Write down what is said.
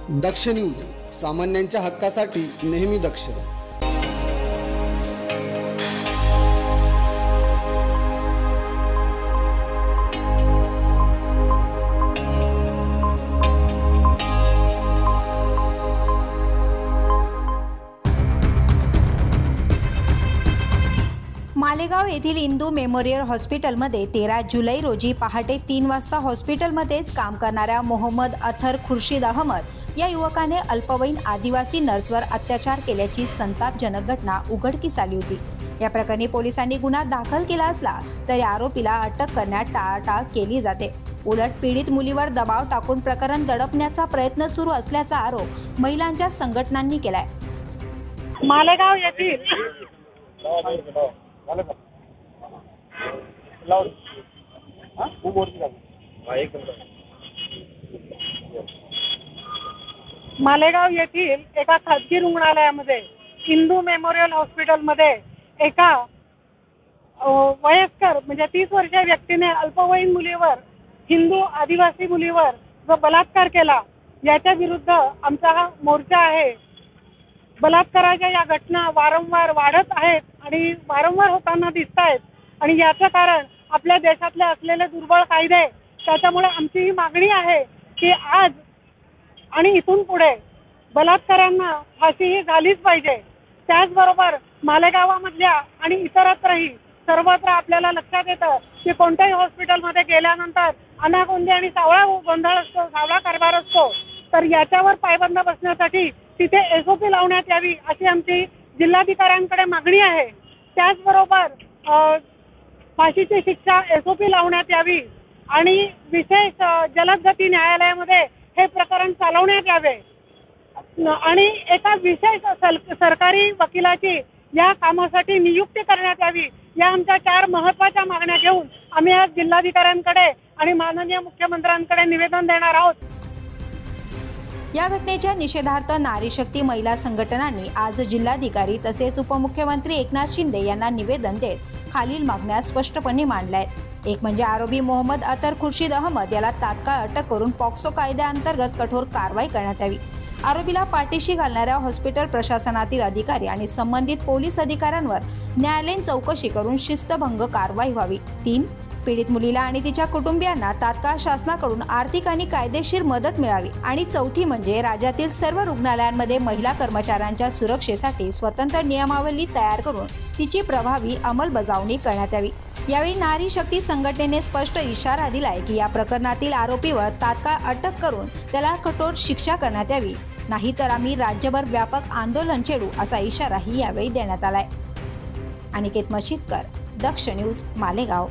दक्ष news, सामान्यांच्या हक्कासाठी नेहमी दक्ष। मालेगाव येथील इंदू मेमोरियल हॉस्पिटलमध्ये 13 जुलै रोजी पहाटे 3 वाजता हॉस्पिटलमध्येच काम करणाऱ्या मोहम्मद अथर खुर्शीद अहमद या युवकाने अल्पवयीन आदिवासी नर्सवर अत्याचार केल्याची संतापजनक घटना उघडकीस आली होती। या प्रकरणी पोलिसांनी गुन्हा दाखल केला असला तरी आरोपीला अटक करण्यात टाळाटाळ केली जाते। उलट पीडित मुलीवर दबाव टाकून प्रकरण दडपण्याचा प्रयत्न सुरू असल्याचा आरोप महिलांच्या संघटनांनी केलाय। मालेगाव येथील मालेगाव येथील एका खासगी रुग्णालयामध्ये इंदू मेमोरियल हॉस्पिटलमध्ये एका वयस्कर म्हणजे 30 वर्षीय व्यक्तीने अल्पवयीन मुलीवर, हिंदू आदिवासी मुलीवर जो बलात्कार केला, याच्या विरुद्ध आमचा हा मोर्चा आहे। बलात्काराच्या या घटना वारंवार वाढत आहेत आणि वारंवार होताना दिसत आहेत आणि याचं कारण आपल्या देशातले असलेले दुर्बळ कायदे। त्याच्यामुळे आमची ही मागणी आहे की आज आणि इथून पुढे बलात्कारांना फाशी ही झालीच पाहिजे। त्याचबरोबर मालेगावामधल्या आणि इतरत्रही सर्वत्र आपल्याला लक्षात येतं की कोणत्याही हॉस्पिटलमध्ये गेल्यानंतर अनागोंदी आणि सावळा गोंधळ असतो, सावळा कारभार असतो। तर याच्यावर पायबंद बसण्यासाठी तिथे SOP लावण्यात यावी अशी आमची जिल्हाधिकाऱ्यांकडे मागणी आहे। त्याचबरोबर फाशीची शिक्षा SOP लावण्यात यावी आणि विशेष जलद गती न्यायालयामध्ये हे प्रकरण चालवण्यात यावे आणि एका विशेष सरकारी वकिलाची या कामासाठी नियुक्ती करण्यात यावी। या आमच्या 4 महत्त्वाच्या मागण्या घेऊन आम्ही आज जिल्हाधिकाऱ्यांकडे आणि माननीय मुख्यमंत्र्यांकडे निवेदन देणार आहोत। या घटनेच्या निषेधार्थ नारी शक्ती महिला संघटनांनी आज जिल्हाधिकारी तसेच उपमुख्यमंत्री एकनाथ शिंदे यांना निवेदन देत खालील मागण्या स्पष्टपणे मांडल्या आहेत। एक म्हणजे आरोपी मोहम्मद अथर खुर्शीद अहमद याला तात्काळ अटक करून पॉक्सो कायद्याअंतर्गत कठोर कारवाई करण्यात यावी। आरोपीला पाठीशी घालणाऱ्या हॉस्पिटल प्रशासनातील अधिकारी आणि संबंधित पोलीस अधिकाऱ्यांवर न्यायालयीन चौकशी करून शिस्तभंग कारवाई व्हावी। 3. पीडित मुलीला आणि तिच्या कुटुंबियांना तात्काळ शासनाकडून आर्थिक आणि कायदेशीर मदत मिळावी। आणि 4थी म्हणजे राज्यातील सर्व रुग्णालयांमध्ये महिला कर्मचाऱ्यांच्या सुरक्षेसाठी स्वतंत्र नियमावली तयार करून तिची प्रभावी अंमलबजावणी करण्यात यावी। यावेळी नारी शक्ती संघटनेने स्पष्ट इशारा दिलाय की या प्रकरणातील आरोपीवर तात्काळ अटक करून त्याला कठोर शिक्षा करण्यात यावी, नाहीतर आम्ही राज्यभर व्यापक आंदोलन छेडू असा इशाराही यावेळी देण्यात आलाय। अनिकेत मशीदकर, दक्ष न्यूज, मालेगाव।